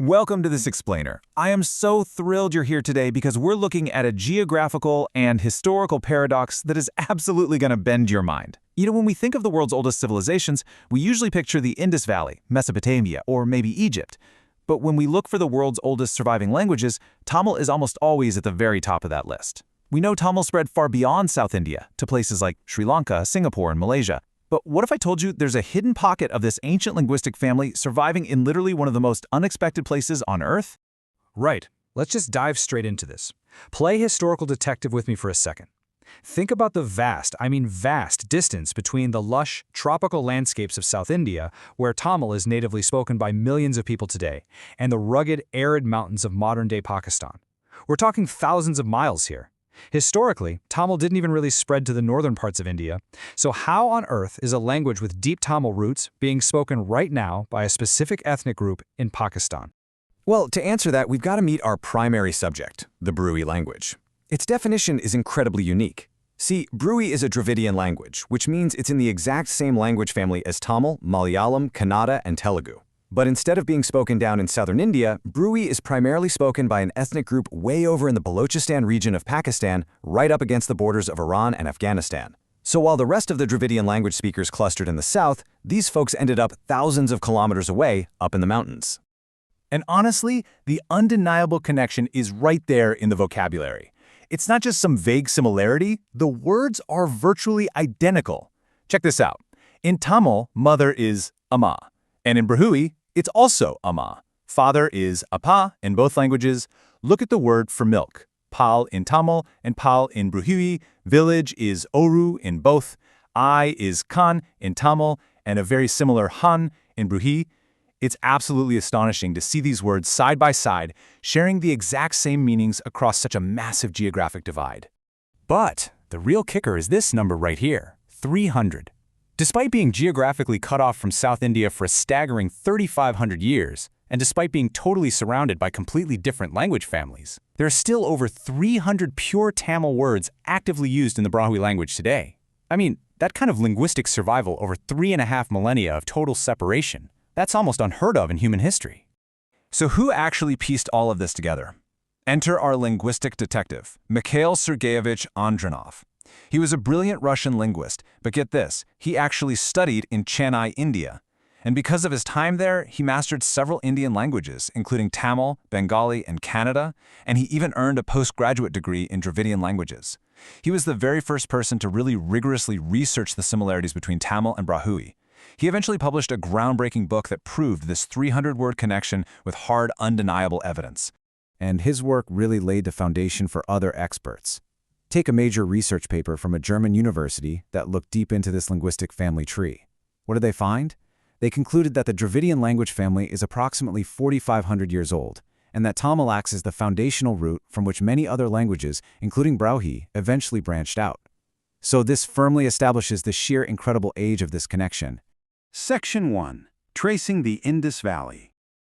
Welcome to This Explainer. I am so thrilled you're here today because we're looking at a geographical and historical paradox that is absolutely going to bend your mind. When we think of the world's oldest civilizations, we usually picture the Indus Valley, Mesopotamia, or maybe Egypt. But when we look for the world's oldest surviving languages, Tamil is almost always at the very top of that list. We know Tamil spread far beyond South India, to places like Sri Lanka, Singapore, and Malaysia. But what if I told you there's a hidden pocket of this ancient linguistic family surviving in literally one of the most unexpected places on Earth? Right. Let's just dive straight into this. Play historical detective with me for a second. Think about the vast distance between the lush, tropical landscapes of South India, where Tamil is natively spoken by millions of people today, and the rugged, arid mountains of modern-day Pakistan. We're talking thousands of miles here. Historically, Tamil didn't even really spread to the northern parts of India, so how on earth is a language with deep Tamil roots being spoken right now by a specific ethnic group in Pakistan? Well, to answer that, we've got to meet our primary subject, the Brui language. Its definition is incredibly unique. See, Brui is a Dravidian language, which means it's in the exact same language family as Tamil, Malayalam, Kannada, and Telugu. But instead of being spoken down in southern India, Brui is primarily spoken by an ethnic group way over in the Balochistan region of Pakistan, right up against the borders of Iran and Afghanistan. So while the rest of the Dravidian language speakers clustered in the south, these folks ended up thousands of kilometers away, up in the mountains. And honestly, the undeniable connection is right there in the vocabulary. It's not just some vague similarity, the words are virtually identical. Check this out. In Tamil, mother is Amma, and in Brahui, it's also Amma. Father is Appa in both languages. Look at the word for milk. Pal in Tamil and Pal in Brahui. Village is Oru in both. I is Khan in Tamil and a very similar Han in Brahui. It's absolutely astonishing to see these words side by side, sharing the exact same meanings across such a massive geographic divide. But the real kicker is this number right here, 300. Despite being geographically cut off from South India for a staggering 3,500 years, and despite being totally surrounded by completely different language families, there are still over 300 pure Tamil words actively used in the Brahui language today. I mean, that kind of linguistic survival over 3.5 millennia of total separation, that's almost unheard of in human history. So who actually pieced all of this together? Enter our linguistic detective, Mikhail Sergeyevich Andronov. He was a brilliant Russian linguist, but get this, he actually studied in Chennai, India. And because of his time there, he mastered several Indian languages, including Tamil, Bengali, and Kannada, and he even earned a postgraduate degree in Dravidian languages. He was the very first person to really rigorously research the similarities between Tamil and Brahui. He eventually published a groundbreaking book that proved this 300-word connection with hard, undeniable evidence. And his work really laid the foundation for other experts. Take a major research paper from a German university that looked deep into this linguistic family tree. What did they find? They concluded that the Dravidian language family is approximately 4,500 years old, and that Tamil acts as the foundational root from which many other languages, including Brahui, eventually branched out. So this firmly establishes the sheer incredible age of this connection. Section 1. Tracing the Indus Valley.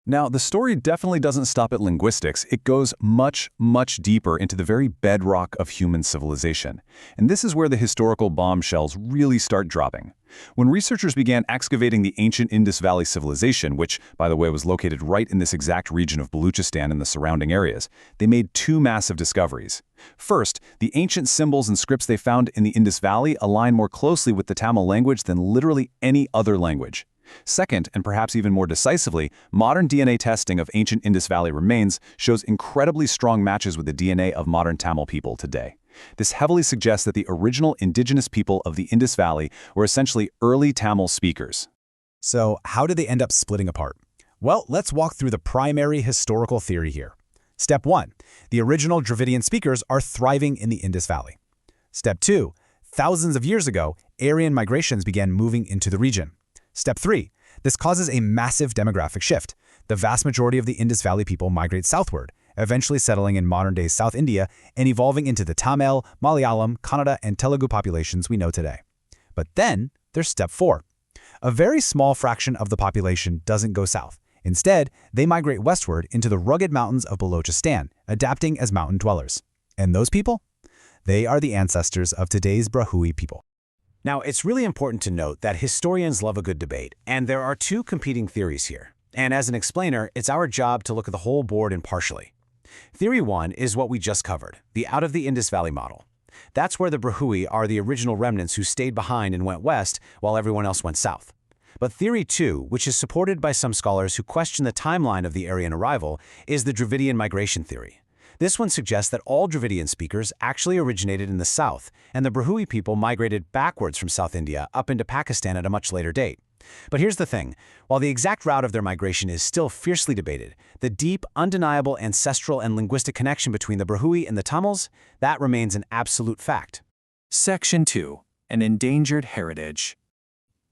Now, the story definitely doesn't stop at linguistics. It goes much, much deeper into the very bedrock of human civilization. And this is where the historical bombshells really start dropping. When researchers began excavating the ancient Indus Valley civilization, which, by the way, was located right in this exact region of Balochistan and the surrounding areas, they made two massive discoveries. First, the ancient symbols and scripts they found in the Indus Valley align more closely with the Tamil language than literally any other language. Second, and perhaps even more decisively, modern DNA testing of ancient Indus Valley remains shows incredibly strong matches with the DNA of modern Tamil people today. This heavily suggests that the original indigenous people of the Indus Valley were essentially early Tamil speakers. So how did they end up splitting apart? Well, let's walk through the primary historical theory here. Step 1. The original Dravidian speakers are thriving in the Indus Valley. Step 2. Thousands of years ago, Aryan migrations began moving into the region. Step 3. This causes a massive demographic shift. The vast majority of the Indus Valley people migrate southward, eventually settling in modern-day South India and evolving into the Tamil, Malayalam, Kannada, and Telugu populations we know today. But then, there's Step 4. A very small fraction of the population doesn't go south. Instead, they migrate westward into the rugged mountains of Balochistan, adapting as mountain dwellers. And those people? They are the ancestors of today's Brahui people. Now, it's really important to note that historians love a good debate, and there are two competing theories here. And as an explainer, it's our job to look at the whole board impartially. Theory 1 is what we just covered, the out of the Indus Valley model. That's where the Brahui are the original remnants who stayed behind and went west while everyone else went south. But Theory 2, which is supported by some scholars who question the timeline of the Aryan arrival, is the Dravidian migration theory. This one suggests that all Dravidian speakers actually originated in the south, and the Brahui people migrated backwards from South India up into Pakistan at a much later date. But here's the thing, while the exact route of their migration is still fiercely debated, the deep, undeniable ancestral and linguistic connection between the Brahui and the Tamils, that remains an absolute fact. Section 2. An endangered heritage.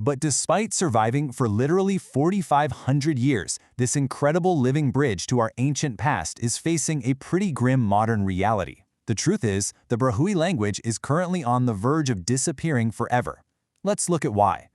But despite surviving for literally 4,500 years, this incredible living bridge to our ancient past is facing a pretty grim modern reality. The truth is, the Brahui language is currently on the verge of disappearing forever. Let's look at why.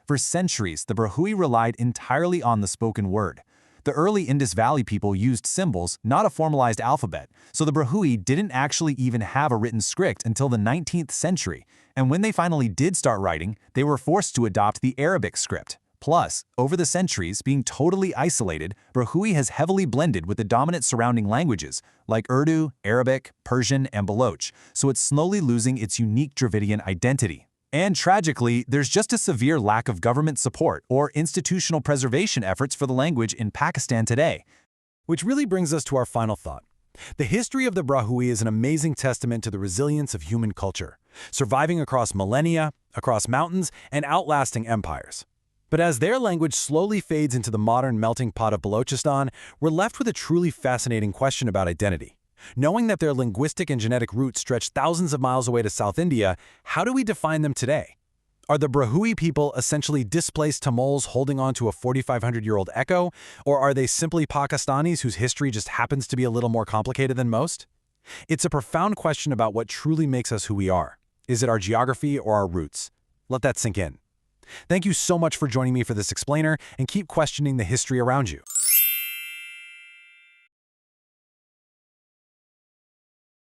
For centuries, the Brahui relied entirely on the spoken word. The early Indus Valley people used symbols, not a formalized alphabet, so the Brahui didn't actually even have a written script until the 19th century, and when they finally did start writing, they were forced to adopt the Arabic script. Plus, over the centuries, being totally isolated, Brahui has heavily blended with the dominant surrounding languages, like Urdu, Arabic, Persian, and Baloch, so it's slowly losing its unique Dravidian identity. And tragically, there's just a severe lack of government support or institutional preservation efforts for the language in Pakistan today. Which really brings us to our final thought. The history of the Brahui is an amazing testament to the resilience of human culture, surviving across millennia, across mountains, and outlasting empires. But as their language slowly fades into the modern melting pot of Balochistan, we're left with a truly fascinating question about identity. Knowing that their linguistic and genetic roots stretch thousands of miles away to South India, how do we define them today? Are the Brahui people essentially displaced Tamils holding on to a 4,500-year-old echo, or are they simply Pakistanis whose history just happens to be a little more complicated than most? It's a profound question about what truly makes us who we are. Is it our geography or our roots? Let that sink in. Thank you so much for joining me for this explainer, and keep questioning the history around you.